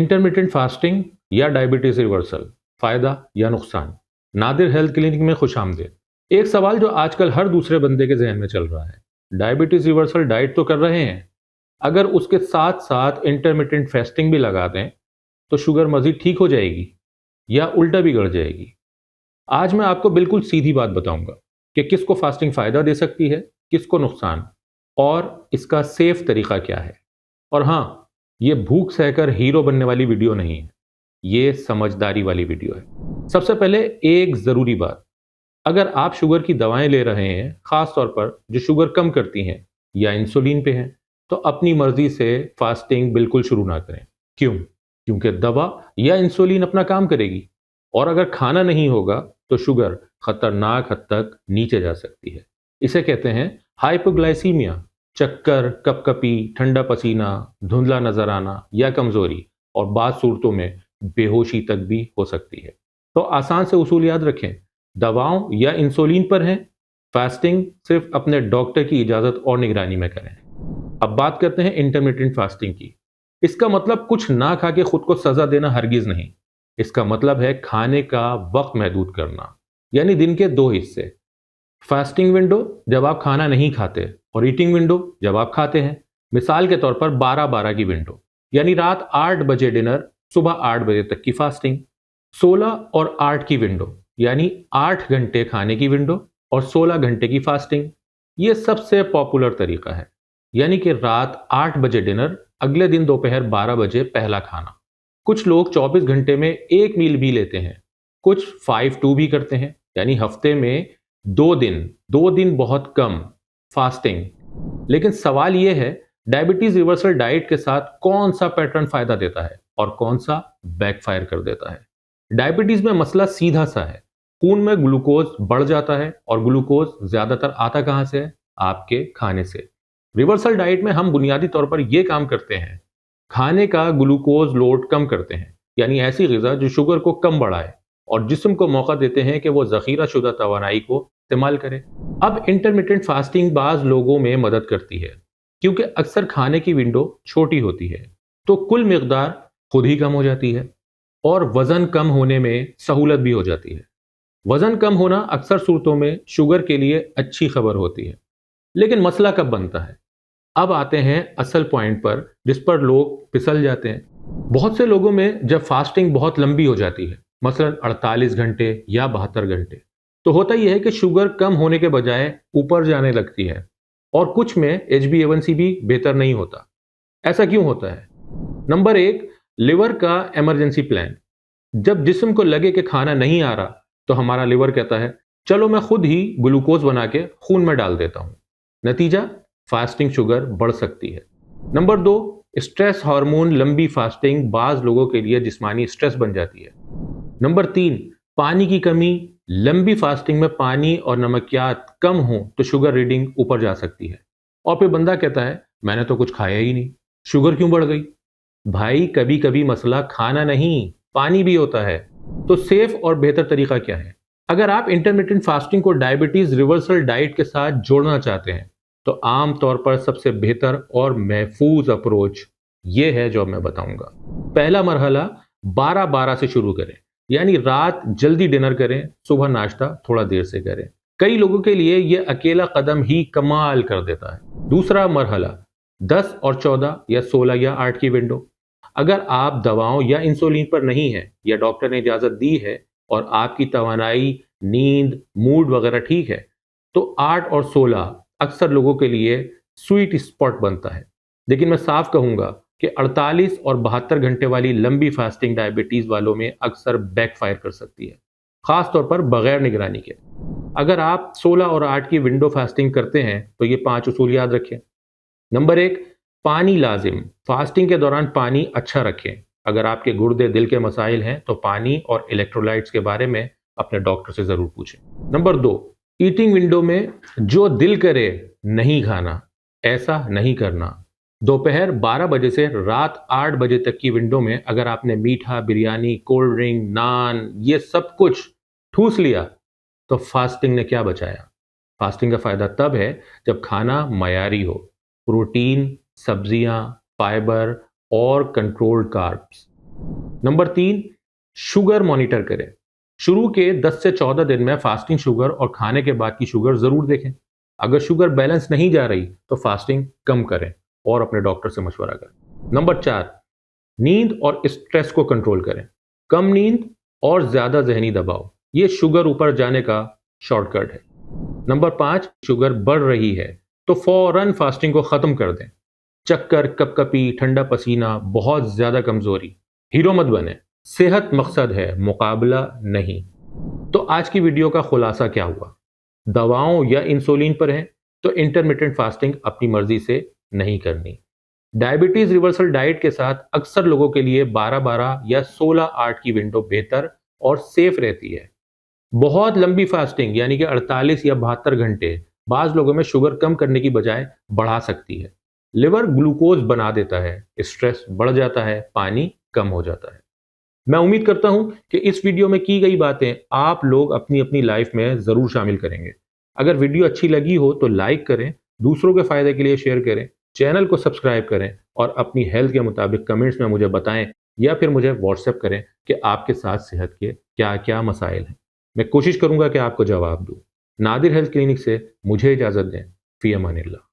Intermittent fasting या diabetes reversal, फायदा या नुकसान। नादिर हेल्थ क्लिनिक में खुशामदीद। एक सवाल जो आजकल हर दूसरे बंदे के जहन में चल रहा है, डायबिटीज रिवर्सल डाइट तो कर रहे हैं, अगर उसके साथ साथ इंटरमिटेंट फास्टिंग भी लगा दें तो शुगर मजीद ठीक हो जाएगी या उल्टा बिगड़ जाएगी। आज मैं आपको बिल्कुल सीधी बात बताऊंगा कि किसको फास्टिंग फायदा दे सकती है, किसको नुकसान, और इसका सेफ तरीका क्या है। और हाँ, ये भूख सहकर हीरो बनने वाली वीडियो नहीं है, ये समझदारी वाली वीडियो है। सबसे पहले एक ज़रूरी बात, अगर आप शुगर की दवाएं ले रहे हैं, ख़ास तौर पर जो शुगर कम करती हैं या इंसुलिन पे हैं, तो अपनी मर्ज़ी से फास्टिंग बिल्कुल शुरू ना करें। क्यों? क्योंकि दवा या इंसुलिन अपना काम करेगी और अगर खाना नहीं होगा तो शुगर खतरनाक हद तक नीचे जा सकती है। इसे कहते हैं हाइपोग्लाइसीमिया। चक्कर, कपकपी, ठंडा पसीना, धुंधला नजर आना या कमजोरी, और बाद सूरतों में बेहोशी तक भी हो सकती है। तो आसान से उसूल याद रखें, दवाओं या इंसुलिन पर हैं, फास्टिंग सिर्फ अपने डॉक्टर की इजाजत और निगरानी में करें। अब बात करते हैं इंटरमिटेंट फास्टिंग की। इसका मतलब कुछ ना खा के खुद को सजा देना हरगिज नहीं। इसका मतलब है खाने का वक्त महदूद करना, यानी दिन के दो हिस्से। फास्टिंग विंडो जब आप खाना नहीं खाते, और ईटिंग विंडो जब आप खाते हैं। मिसाल के तौर पर 12-12 की विंडो, यानी रात 8 बजे डिनर, सुबह 8 बजे तक की फास्टिंग। 16 और 8 की विंडो, यानी 8 घंटे खाने की विंडो और 16 घंटे की फास्टिंग। ये सबसे पॉपुलर तरीका है, यानी कि रात 8 बजे डिनर, अगले दिन दोपहर 12 बजे पहला खाना। कुछ लोग 24 घंटे में एक मील भी लेते हैं, कुछ 5-2 भी करते हैं, यानी हफ्ते में 2 दिन बहुत कम फास्टिंग। लेकिन सवाल यह है, डायबिटीज रिवर्सल डाइट के साथ कौन सा पैटर्न फायदा देता है और कौन सा बैकफायर कर देता है। डायबिटीज में मसला सीधा सा है, खून में ग्लूकोज बढ़ जाता है, और ग्लूकोज ज्यादातर आता कहां से है? आपके खाने से। रिवर्सल डाइट में हम बुनियादी तौर पर यह काम करते हैं, खाने का ग्लूकोज लोड कम करते हैं, यानी ऐसी ग़िज़ा जो शुगर को कम बढ़ाए और जिस्म को मौका देते हैं कि वो ज़ख़ीरा शुदा तवानाई को इस्तेमाल करे। अब इंटरमिटेंट फास्टिंग बाज़ लोगों में मदद करती है, क्योंकि अक्सर खाने की विंडो छोटी होती है, तो कुल मिक़दार खुद ही कम हो जाती है और वज़न कम होने में सहूलत भी हो जाती है। वज़न कम होना अक्सर सूरतों में शुगर के लिए अच्छी खबर होती है। लेकिन मसला कब बनता है? अब आते हैं असल पॉइंट पर, जिस पर लोग फिसल जाते हैं। बहुत से लोगों में जब फास्टिंग बहुत लंबी हो जाती है, मसलन 48 घंटे या 72 घंटे, तो होता यह है कि शुगर कम होने के बजाय ऊपर जाने लगती है, और कुछ में HbA1c भी बेहतर नहीं होता। ऐसा क्यों होता है? नंबर एक, लिवर का इमरजेंसी प्लान। जब जिस्म को लगे कि खाना नहीं आ रहा, तो हमारा लिवर कहता है, चलो मैं खुद ही ग्लूकोज बना के खून में डाल देता हूं। नतीजा, फास्टिंग शुगर बढ़ सकती है। नंबर दो, स्ट्रेस हार्मोन। लंबी फास्टिंग बाज लोगों के लिए जिस्मानी स्ट्रेस बन जाती है। नंबर तीन, पानी की कमी। लंबी फास्टिंग में पानी और नमकियात कम हो तो शुगर रीडिंग ऊपर जा सकती है, और फिर बंदा कहता है, मैंने तो कुछ खाया ही नहीं, शुगर क्यों बढ़ गई? भाई, कभी कभी मसला खाना नहीं, पानी भी होता है। तो सेफ और बेहतर तरीका क्या है? अगर आप इंटरमिटेंट फास्टिंग को डायबिटीज रिवर्सल डाइट के साथ जोड़ना चाहते हैं, तो आम तौर पर सबसे बेहतर और महफूज अप्रोच ये है जो मैं बताऊंगा। पहला मरहला 12-12 से शुरू करें, यानी रात जल्दी डिनर करें, सुबह नाश्ता थोड़ा देर से करें। कई लोगों के लिए यह अकेला कदम ही कमाल कर देता है। दूसरा मरहला 10 और 14 या 16 या 8 की विंडो। अगर आप दवाओं या इंसुलिन पर नहीं है, या डॉक्टर ने इजाजत दी है और आपकी तवानाई, नींद, मूड वगैरह ठीक है, तो 8 और 16 अक्सर लोगों के लिए स्वीट स्पॉट बनता है। लेकिन मैं साफ कहूंगा कि 48 और 72 घंटे वाली लंबी फास्टिंग डायबिटीज वालों में अक्सर बैकफायर कर सकती है, खास तौर पर बगैर निगरानी के। अगर आप 16 और 8 की विंडो फास्टिंग करते हैं, तो ये 5 उसूल याद रखें। नंबर एक, पानी लाजिम। फास्टिंग के दौरान पानी अच्छा रखें। अगर आपके गुर्दे, दिल के मसाइल हैं, तो पानी और इलेक्ट्रोलाइट्स के बारे में अपने डॉक्टर से जरूर पूछें। नंबर दो, ईटिंग विंडो में जो दिल करे नहीं खाना, ऐसा नहीं करना। दोपहर 12 बजे से रात 8 बजे तक की विंडो में अगर आपने मीठा, बिरयानी, कोल्ड ड्रिंक, नान, ये सब कुछ ठूस लिया, तो फास्टिंग ने क्या बचाया? फास्टिंग का फायदा तब है जब खाना मयारी हो, प्रोटीन, सब्जियां, फाइबर और controlled carbs. Number 3, sugar monitor करें। शुरू के 10 से 14 दिन में फास्टिंग शुगर और खाने के बाद की शुगर जरूर देखें। अगर शुगर बैलेंस नहीं जा रही तो फास्टिंग कम करें और अपने डॉक्टर से मशवरा करें। नंबर 4, नींद और स्ट्रेस को कंट्रोल करें। कम नींद और ज्यादा जहनी दबाव ये शुगर ऊपर जाने का शॉर्टकट है। नंबर 5, शुगर बढ़ रही है तो फौरन फास्टिंग को खत्म कर दें। चक्कर, कपकपी, ठंडा पसीना, बहुत ज्यादा कमजोरी, हीरो मत बने। सेहत मकसद है, मुकाबला नहीं। तो आज की वीडियो का खुलासा क्या हुआ? दवाओं या इंसुलिन पर हैं तो इंटरमिटेंट फास्टिंग अपनी मर्जी से नहीं करनी। डायबिटीज रिवर्सल डाइट के साथ अक्सर लोगों के लिए 12-12 या 16-8 की विंडो बेहतर और सेफ रहती है। बहुत लंबी फास्टिंग यानी कि 48 या 72 घंटे बाज लोगों में शुगर कम करने की बजाय बढ़ा सकती है। लिवर ग्लूकोज बना देता है, स्ट्रेस बढ़ जाता है, पानी कम हो जाता है। मैं उम्मीद करता हूं कि इस वीडियो में की गई बातें आप लोग अपनी अपनी लाइफ में जरूर शामिल करेंगे। अगर वीडियो अच्छी लगी हो तो लाइक करें, दूसरों के फायदे के लिए शेयर करें, चैनल को सब्सक्राइब करें और अपनी हेल्थ के मुताबिक कमेंट्स में मुझे बताएं या फिर मुझे व्हाट्सएप करें कि आपके साथ सेहत के क्या क्या मसाइल हैं। मैं कोशिश करूंगा कि आपको जवाब दूं। नादिर हेल्थ क्लिनिक से मुझे इजाजत दें। फी अमानिल्लाह।